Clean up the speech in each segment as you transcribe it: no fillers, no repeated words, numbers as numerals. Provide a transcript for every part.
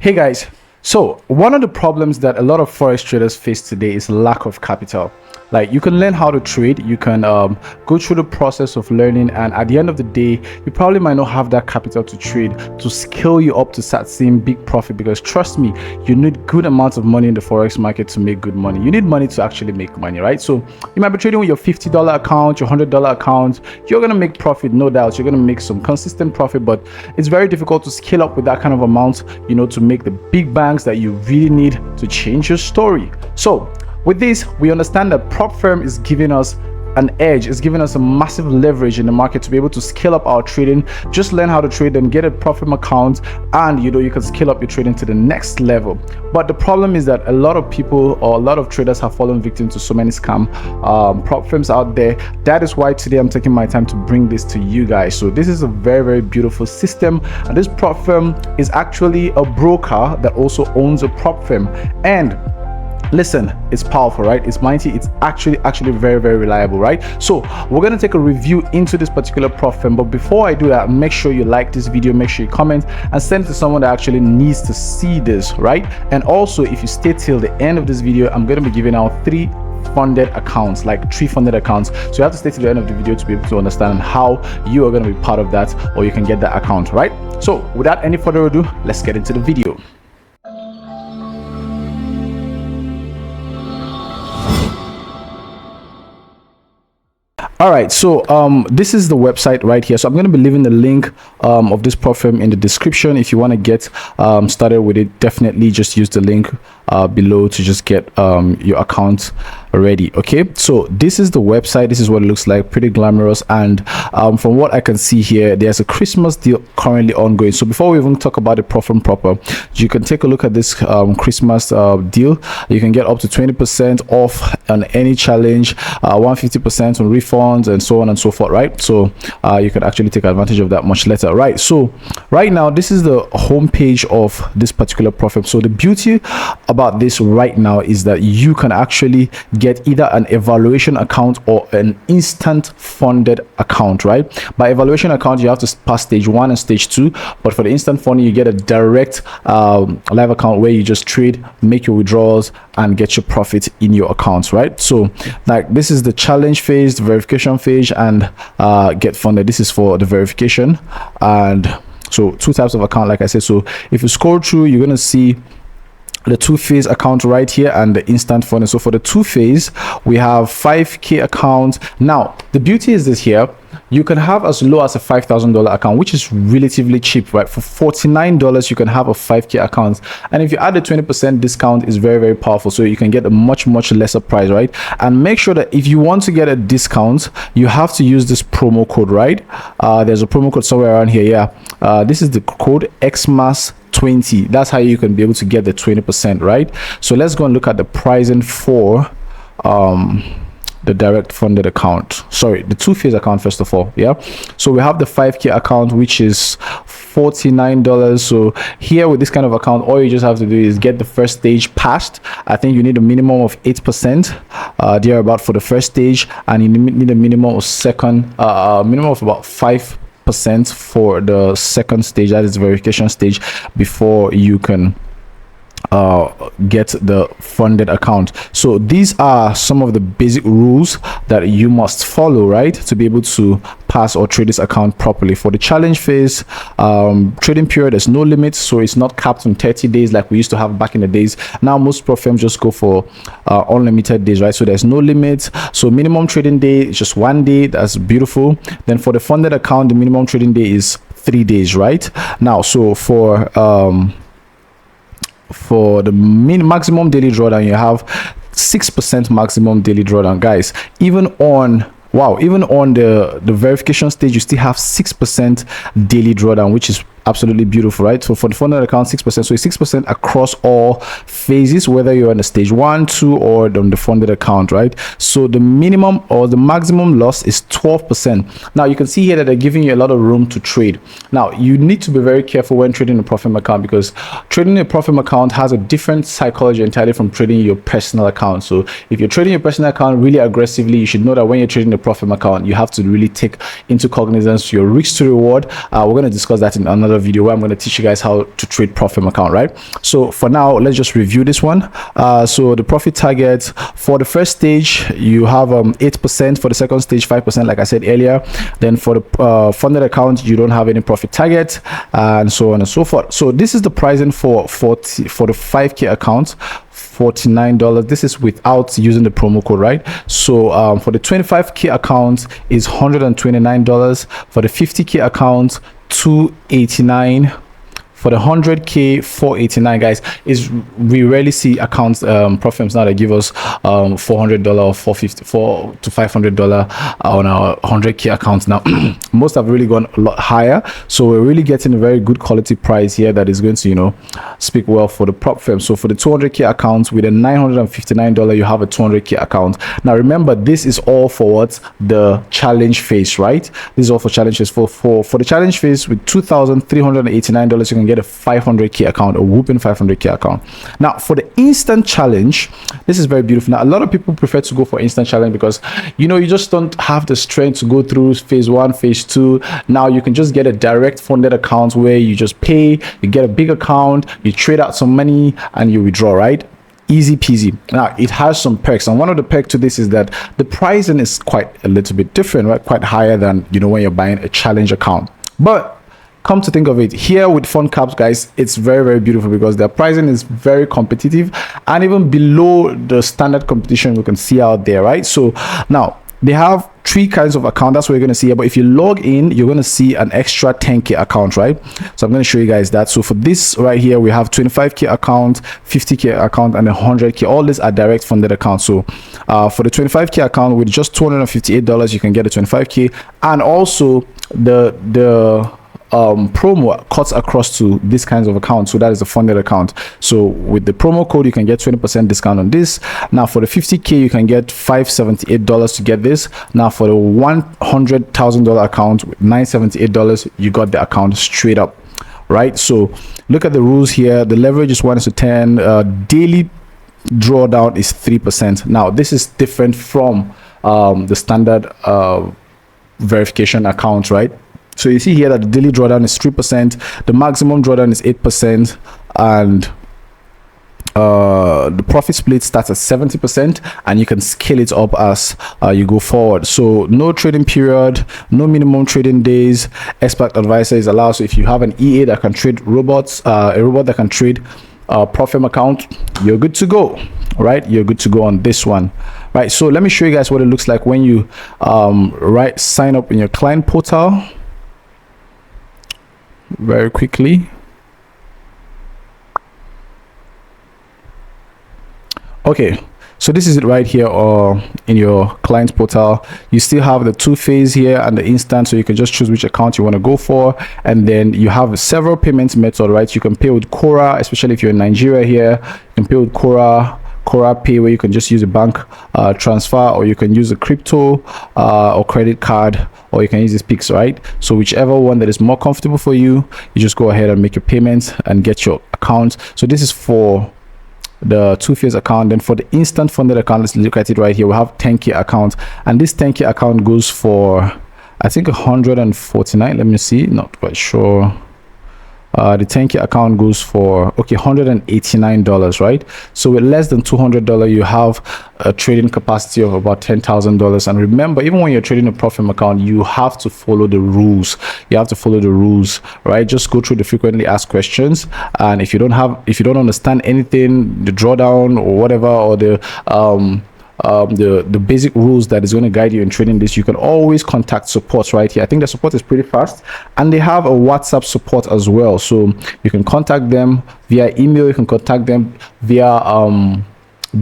Hey guys, so one of the problems that a lot of forex traders face today is lack of capital. Like, you can learn how to trade, you can go through the process of learning, and at the end of the day you probably might not have that capital to trade to scale you up to start seeing big profit. Because trust me, you need good amounts of money in the forex market to make good money. You need money to actually make money, right? So you might be trading with your $50 account, your $100 account. You're gonna make profit, no doubt. You're gonna make some consistent profit, but it's very difficult to scale up with that kind of amount, you know, to make the big bangs that you really need to change your story. So with this, we understand that Propfirm is giving us an edge, is giving us a massive leverage in the market to be able to scale up our trading. Just learn how to trade and get a Propfirm account, and you can scale up your trading to the next level. But the problem is that a lot of people, or a lot of traders, have fallen victim to so many scam Propfirms out there. That is why today I'm taking my time to bring this to you guys. So this is a very, very beautiful system, and this Propfirm is actually a broker that also owns a Propfirm. And listen, it's powerful, right? It's mighty. It's actually very, very reliable, right? So we're going to take a review into this particular Propfirm, but before I do that, make sure you like this video, make sure you comment and send it to someone that actually needs to see this, right? And also, if you stay till the end of this video, I'm going to be giving out 3 funded accounts, like 3 funded accounts. So you have to stay to the end of the video to be able to understand how you are going to be part of that, or you can get that account, right? So without any further ado, let's get into the video. All right, so this is the website right here. So I'm going to be leaving the link of this Propfirm in the description. If you want to get started with it, definitely just use the link below to just get your account ready. Okay, so this is the website. This is what it looks like, pretty glamorous. And from what I can see here, there's a Christmas deal currently ongoing. So before we even talk about the Propfirm proper, you can take a look at this Christmas deal. You can get up to 20% off on any challenge, 150% on refunds, and so on and so forth, right? So you can actually take advantage of that much later, right? So right now, this is the homepage of this particular Propfirm. So the beauty about this right now is that you can actually get either an evaluation account or an instant funded account, right? By evaluation account, you have to pass stage 1 and stage 2, but for the instant funding, you get a direct live account where you just trade, make your withdrawals, and get your profit in your accounts, right? So like, this is the challenge phase, the verification phase, and get funded. This is for the verification. And so 2 types of account, like I said. So if you scroll through, you're gonna see the 2-phase account right here and the instant funding. So for the 2-phase, we have 5K account. Now the beauty is this here, you can have as low as a $5,000 account, which is relatively cheap, right? For $49 you can have a 5K account, and if you add a 20% discount, is very, very powerful. So you can get a much lesser price, right? And make sure that if you want to get a discount, you have to use this promo code, right? There's a promo code somewhere around here. Yeah, this is the code XMAS20. That's how you can be able to get the 20%, right? So let's go and look at the pricing for the direct funded account, sorry, the 2-phase account first of all. Yeah, so we have the 5K account, which is $49. So here with this kind of account, all you just have to do is get the first stage passed. I think you need a minimum of 8% there about for the first stage, and you need a minimum of minimum of about 5% for the second stage, that is the verification stage, before you can get the funded account. So these are some of the basic rules that you must follow, right, to be able to pass or trade this account properly. For the challenge phase, trading period, there's no limit, so it's not capped on 30 days like we used to have back in the days. Now most Propfirms just go for unlimited days, right? So there's no limit. So minimum trading day is just 1 day. That's beautiful. Then for the funded account, the minimum trading day is 3 days, right? Now, so for the maximum daily drawdown, you have 6% maximum daily drawdown, guys. Even on the verification stage, you still have 6% daily drawdown, which is absolutely beautiful, right? So for the funded account, 6%. So it's 6% across all phases, whether you're on the stage 1, 2, or on the funded account, right? So the minimum or the maximum loss is 12%. Now you can see here that they're giving you a lot of room to trade. Now you need to be very careful when trading a Propfirm account, because trading a Propfirm account has a different psychology entirely from trading your personal account. So if you're trading your personal account really aggressively, you should know that when you're trading a Propfirm account, you have to really take into cognizance your risk to reward. We're going to discuss that in another another video where I'm going to teach you guys how to trade Propfirm account, right? So for now, let's just review this one. So the profit target for the first stage, you have 8%. For the second stage, 5%, like I said earlier. Then for the funded account, you don't have any profit target, and so on and so forth. So this is the pricing for the 5K account. $49. This is without using the promo code, right? So for the 25K account is $129. For the 50K account, $289. For the 100K, $489, guys. We rarely see accounts, Propfirms now that give us $400 or $450 to $500 on our 100K accounts. Now most have really gone a lot higher, so we're really getting a very good quality price here that is going to, you know, speak well for the Propfirm. So for the 200K accounts with a $959, you have a 200K account. Now remember, this is all for what? The challenge phase, right? This is all for challenge phase. For the challenge phase with $2,389, you can get a 500K account, a whooping 500K account. Now for the instant challenge, this is very beautiful. Now a lot of people prefer to go for instant challenge because, you know, you just don't have the strength to go through phase 1, phase 2. Now you can just get a direct funded account where you just pay, you get a big account, you trade out some money and you withdraw, right? Easy peasy. Now it has some perks, and one of the perks to this is that the pricing is quite a little bit different, right? Quite higher than, you know, when you're buying a challenge account. But come to think of it, here with FundsCap, guys, it's very, very beautiful because their pricing is very competitive and even below the standard competition we can see out there, right? So now they have 3 kinds of account. That's what you're going to see here. But if you log in, you're going to see an extra 10K account, right? So I'm going to show you guys that. So for this right here, we have 25K account, 50K account, and 100K. All these are direct funded accounts. So for the 25K account with just $258, you can get a 25K, and also the promo cuts across to these kinds of accounts. So that is a funded account. So with the promo code, you can get 20% discount on this. Now for the 50K, you can get $578 to get this. Now for the $100,000 account with $978, you got the account straight up, right? So look at the rules here. The leverage is 1:10. Daily drawdown is 3%. Now this is different from the standard verification account, right? So you see here that the daily drawdown is 3%, the maximum drawdown is 8%, and the profit split starts at 70%, and you can scale it up as you go forward. So no trading period, no minimum trading days. Expert advisor is allowed. So if you have an EA that can trade robots, a robot that can trade Propfirm account, you're good to go, right? You're good to go on this one, right? So let me show you guys what it looks like when you sign up in your client portal very quickly. Okay, so this is it right here, or in your client portal. You still have the 2-phase here and the instant, so you can just choose which account you want to go for, and then you have several payment methods, right? You can pay with Quora, especially if you're in Nigeria here. You can pay with Quora Pay, where you can just use a bank transfer, or you can use a crypto or credit card, or you can use this Pix, right? So whichever one that is more comfortable for you, you just go ahead and make your payments and get your account. So this is for the 2-phase account. Then for the instant funded account, let's look at it right here. We have 10K account, and this 10K account goes for, I think, 149. Let me see, not quite sure. The 10K account goes for, okay, $189, right? So with less than $200, you have a trading capacity of about $10,000. And remember, even when you're trading a Propfirm account, you have to follow the rules. You have to follow the rules, right? Just go through the frequently asked questions, and if you don't understand anything, the drawdown or whatever, or the basic rules that is going to guide you in trading this, you can always contact support right here. I think the support is pretty fast, and they have a WhatsApp support as well, so you can contact them via email, you can contact them via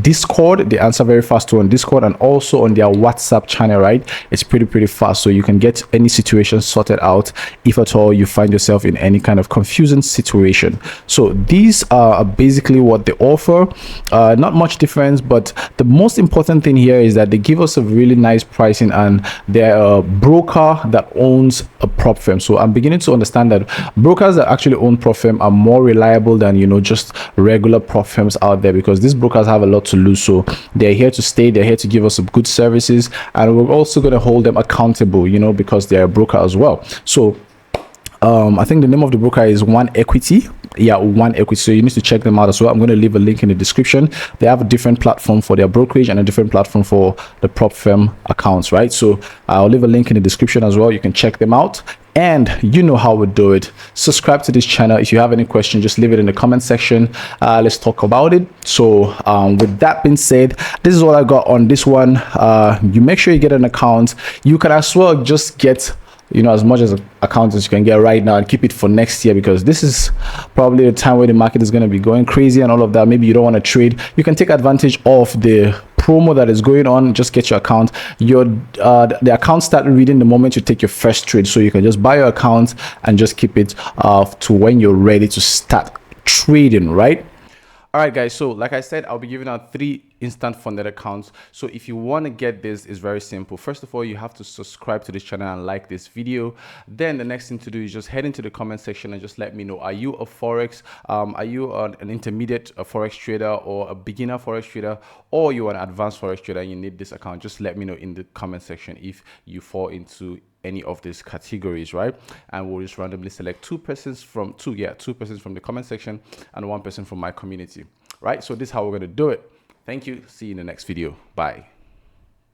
Discord. They answer very fast too on Discord, and also on their WhatsApp channel, right? It's pretty fast, so you can get any situation sorted out if at all you find yourself in any kind of confusing situation. So these are basically what they offer. Not much difference, but the most important thing here is that they give us a really nice pricing, and they're a broker that owns a Propfirm. So I'm beginning to understand that brokers that actually own Propfirm are more reliable than, you know, just regular Propfirms out there, because these brokers have a lot to lose. So they're here to stay, they're here to give us some good services, and we're also going to hold them accountable, you know, because they're a broker as well. So I think the name of the broker is Onequity. Yeah, Onequity. So you need to check them out as well. I'm going to leave a link in the description. They have a different platform for their brokerage and a different platform for the prop firm accounts, right? So I'll leave a link in the description as well. You can check them out. And you know how we do it. Subscribe to this channel. If you have any question, just leave it in the comment section. Let's talk about it. So with that being said, this is all I got on this one. You make sure you get an account. You can as well just get, you know, as much as accounts as you can get right now and keep it for next year, because this is probably the time where the market is going to be going crazy and all of that. Maybe you don't want to trade. You can take advantage of the promo that is going on. Just get your account. The account start reading the moment you take your first trade, so you can just buy your account and just keep it to when you're ready to start trading, right? All right, guys, so like I said, I'll be giving out 3 instant funded accounts. So if you want to get this, it's very simple. First of all, you have to subscribe to this channel and like this video. Then the next thing to do is just head into the comment section and just let me know, are you a Forex? Are you an intermediate Forex trader, or a beginner Forex trader, or you're an advanced Forex trader and you need this account? Just let me know in the comment section if you fall into any of these categories, right? And we'll just randomly select two persons from the comment section and 1 person from my community, right? So this is how we're going to do it. Thank you. See you in the next video. Bye.